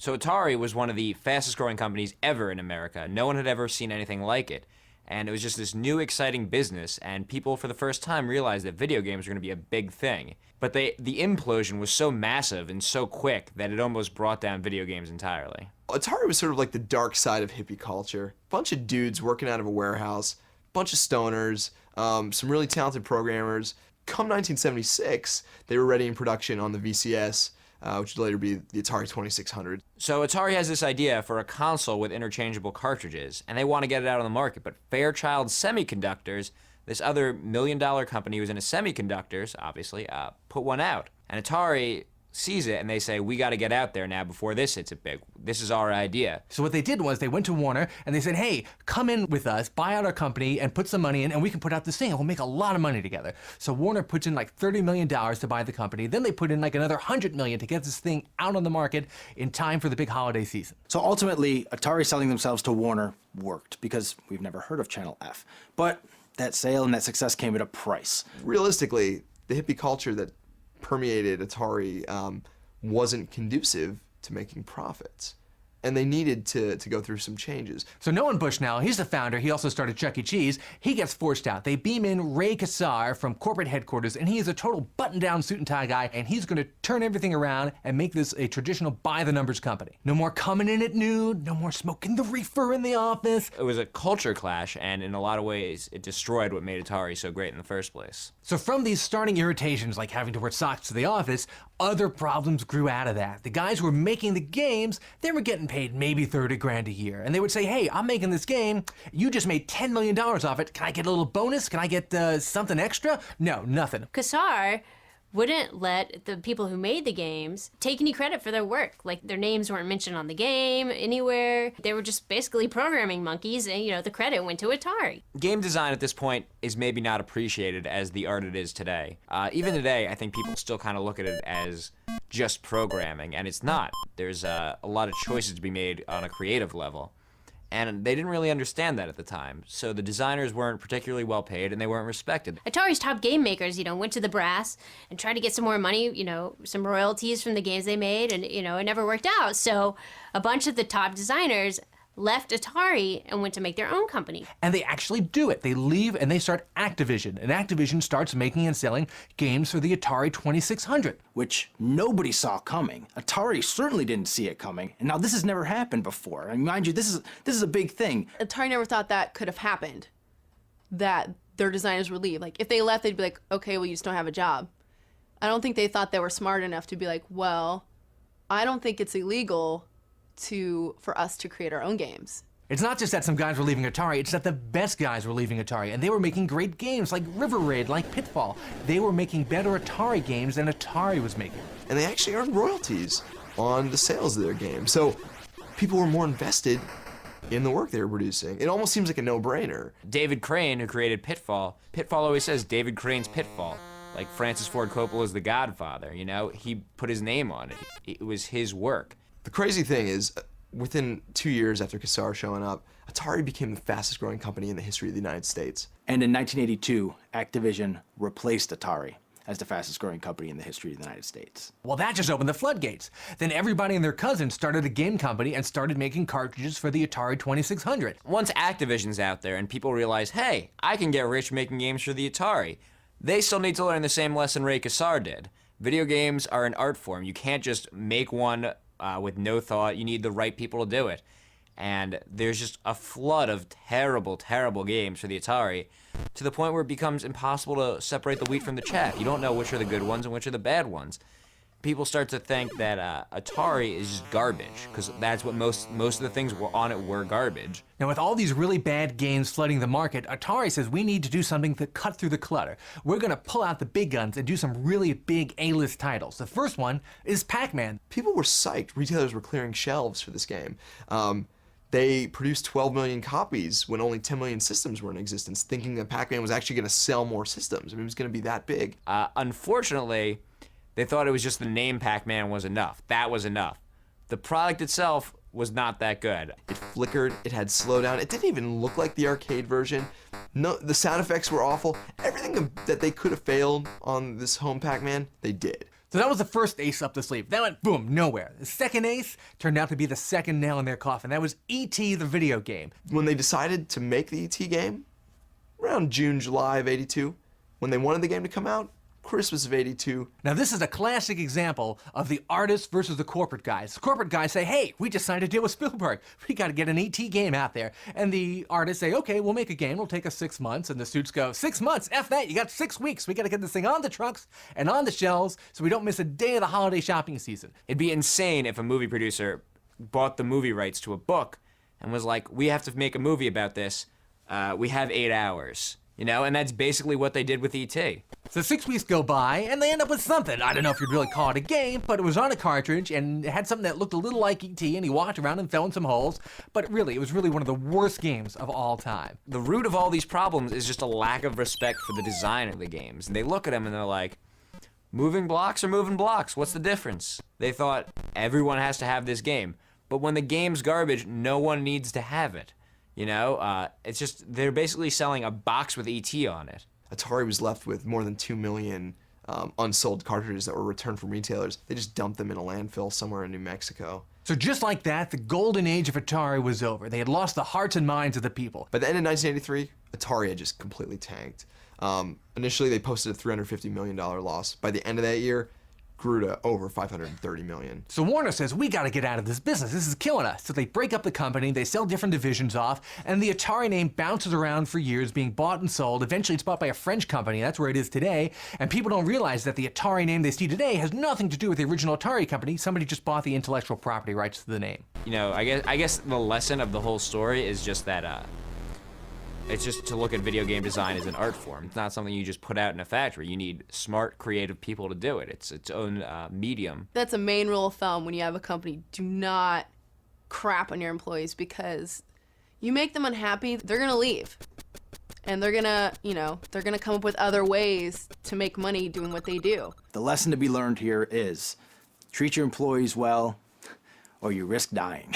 So Atari was one of the fastest growing companies ever in America. No one had ever seen anything like it. And it was just this new exciting business, and people for the first time realized that video games were going to be a big thing. But the implosion was so massive and so quick that it almost brought down video games entirely. Atari was sort of like the dark side of hippie culture. Bunch of dudes working out of a warehouse, bunch of stoners, some really talented programmers. Come 1976, they were ready in production on the VCS, which would later be the Atari 2600. So Atari has this idea for a console with interchangeable cartridges, and they want to get it out on the market, but Fairchild Semiconductors, this other million-dollar company who's into semiconductors, obviously, put one out. And Atari sees it, and they say, we got to get out there now before this hits it big. This is our idea. So what they did was they went to Warner, and they said, hey, come in with us, buy out our company, and put some money in, and we can put out this thing, and we'll make a lot of money together. So Warner puts in like $30 million to buy the company. Then they put in like another $100 million to get this thing out on the market in time for the big holiday season. So ultimately, Atari selling themselves to Warner worked, because we've never heard of Channel F. But that sale and that success came at a price. Realistically, the hippie culture that permeated Atari wasn't conducive to making profits. And they needed to go through some changes. So Nolan Bushnell, he's the founder. He also started Chuck E. Cheese. He gets forced out. They beam in Ray Kassar from corporate headquarters, and he is a total button-down suit and tie guy, and he's going to turn everything around and make this a traditional by-the-numbers company. No more coming in at noon, no more smoking the reefer in the office. It was a culture clash, and in a lot of ways, it destroyed what made Atari so great in the first place. So from these starting irritations, like having to wear socks to the office, other problems grew out of that. The guys who were making the games, they were getting paid maybe 30 grand a year. And they would say, hey, I'm making this game. You just made $10 million off it. Can I get a little bonus? Can I get something extra? No, nothing. Kassar wouldn't let the people who made the games take any credit for their work. Like, their names weren't mentioned on the game anywhere. They were just basically programming monkeys, and, you know, the credit went to Atari. Game design at this point is maybe not appreciated as the art it is today. Even today, I think people still kind of look at it as just programming, and it's not. There's a lot of choices to be made on a creative level. And they didn't really understand that at the time. So the designers weren't particularly well paid, and they weren't respected. Atari's top game makers, you know, went to the brass and tried to get some more money, you know, some royalties from the games they made, and, you know, it never worked out. So a bunch of the top designers left Atari and went to make their own company. And they actually do it. They leave and they start Activision. And Activision starts making and selling games for the Atari 2600. Which nobody saw coming. Atari certainly didn't see it coming. And now this has never happened before. And mind you, this is a big thing. Atari never thought that could have happened, that their designers would leave. Like, if they left, they'd be like, okay, well, you just don't have a job. I don't think they thought they were smart enough to be like, well, I don't think it's illegal for us to create our own games. It's not just that some guys were leaving Atari, it's that the best guys were leaving Atari, and they were making great games like River Raid, like Pitfall. They were making better Atari games than Atari was making. And they actually earned royalties on the sales of their games. So people were more invested in the work they were producing. It almost seems like a no-brainer. David Crane, who created Pitfall always says David Crane's Pitfall. Like Francis Ford Coppola's The Godfather, you know? He put his name on it. It was his work. The crazy thing is, within 2 years after Kassar showing up, Atari became the fastest growing company in the history of the United States. And in 1982, Activision replaced Atari as the fastest growing company in the history of the United States. Well, that just opened the floodgates. Then everybody and their cousins started a game company and started making cartridges for the Atari 2600. Once Activision's out there and people realize, hey, I can get rich making games for the Atari, they still need to learn the same lesson Ray Kassar did. Video games are an art form. You can't just make one with no thought. You need the right people to do it. And there's just a flood of terrible, terrible games for the Atari, to the point where it becomes impossible to separate the wheat from the chaff. You don't know which are the good ones and which are the bad ones. people start to think that Atari is just garbage, because that's what most of the things were on it were garbage. Now, with all these really bad games flooding the market, Atari says we need to do something to cut through the clutter. We're going to pull out the big guns and do some really big A-list titles. The first one is Pac-Man. People were psyched. Retailers were clearing shelves for this game. They produced 12 million copies when only 10 million systems were in existence, thinking that Pac-Man was actually going to sell more systems. I mean, it was going to be that big. Unfortunately, they thought it was just the name Pac-Man was enough. That was enough. The product itself was not that good. It flickered, it had slowdown, it didn't even look like the arcade version. No, the sound effects were awful. Everything that they could have failed on this home Pac-Man, they did. So that was the first ace up the sleeve. That went, boom, nowhere. The second ace turned out to be the second nail in their coffin. That was E.T. the video game. When they decided to make the E.T. game, around June, July of '82, when they wanted the game to come out, Christmas of '82. Now this is a classic example of the artist versus the corporate guys. The corporate guys say, hey, we just signed a deal with Spielberg. We got to get an E.T. game out there. And the artists say, okay, we'll make a game. It'll take us 6 months. And the suits go, 6 months? F that. You got 6 weeks. We got to get this thing on the trucks and on the shelves so we don't miss a day of the holiday shopping season. It'd be insane if a movie producer bought the movie rights to a book and was like, we have to make a movie about this. We have 8 hours. You know, and that's basically what they did with E.T. So 6 weeks go by, and they end up with something. I don't know if you'd really call it a game, but it was on a cartridge, and it had something that looked a little like E.T., and he walked around and fell in some holes. But really, it was really one of the worst games of all time. The root of all these problems is just a lack of respect for the design of the games. And they look at them and they're like, moving blocks or moving blocks? What's the difference? They thought everyone has to have this game. But when the game's garbage, no one needs to have it. You know, it's just, they're basically selling a box with E.T. on it. Atari was left with more than 2 million unsold cartridges that were returned from retailers. They just dumped them in a landfill somewhere in New Mexico. So just like that, the golden age of Atari was over. They had lost the hearts and minds of the people. By the end of 1983, Atari had just completely tanked. Initially, they posted a $350 million loss. By the end of that year, grew to over $530 million. So Warner says, we got to get out of this business. This is killing us. So they break up the company, they sell different divisions off, and the Atari name bounces around for years, being bought and sold. Eventually it's bought by a French company. That's where it is today. And people don't realize that the Atari name they see today has nothing to do with the original Atari company. Somebody just bought the intellectual property rights to the name. You know, I guess the lesson of the whole story is just that it's just to look at video game design as an art form. It's not something you just put out in a factory. You need smart, creative people to do it. It's its own medium. That's a main rule of thumb when you have a company. Do not crap on your employees, because you make them unhappy, they're going to leave. And they're going to, they're going to come up with other ways to make money doing what they do. The lesson to be learned here is treat your employees well or you risk dying.